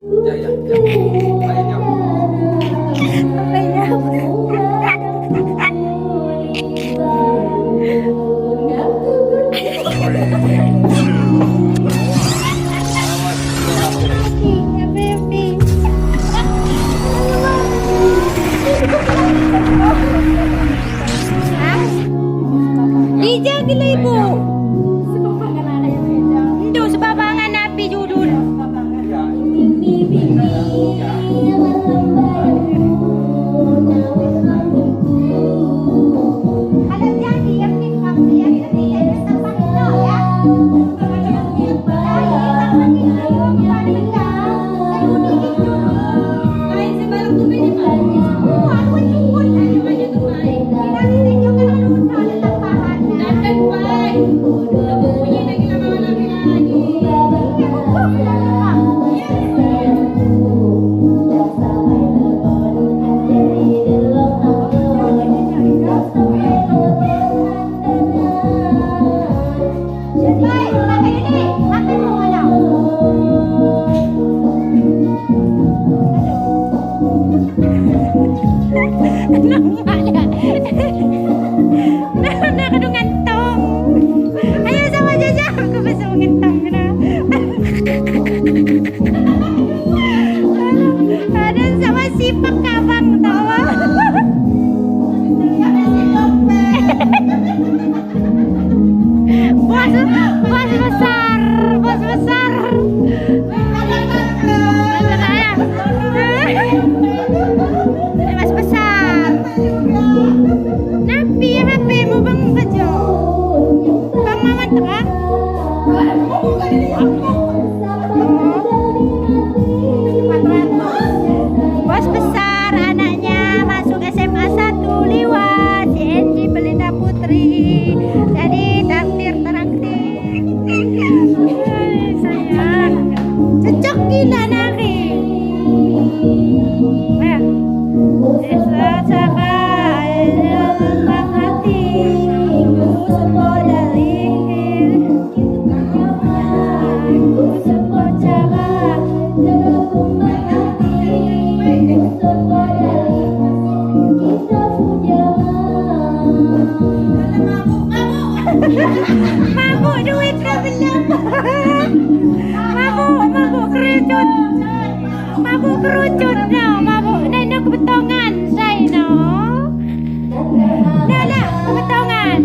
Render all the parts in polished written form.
Ya, ya, ya. Lainnya. Ija gila ibu. Itu sebabangan nabi judul. Kalau jadi yang tempat itu ya. Ayo sama Jaja, aku bisa mengentong na. Ada sama sipak kabang tawa. Bos besar, bos besar. Mas besar. Napi HP mu bang kejo. Bang Mamat kan? Bos besar anaknya masuk SMA 1 Liwat CNG Belinda Putri. Jadi takdir traktir. Sayang, cocok gila nari. Mabuk duit ke belum? Mabuk kerucut. Mabuk kerucut no, mabuk neno kebetongan saya no. Dah lah kebetongan.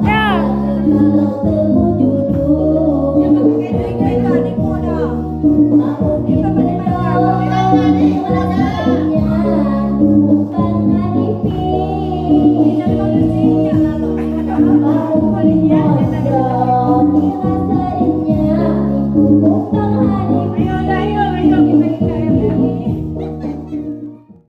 Dah.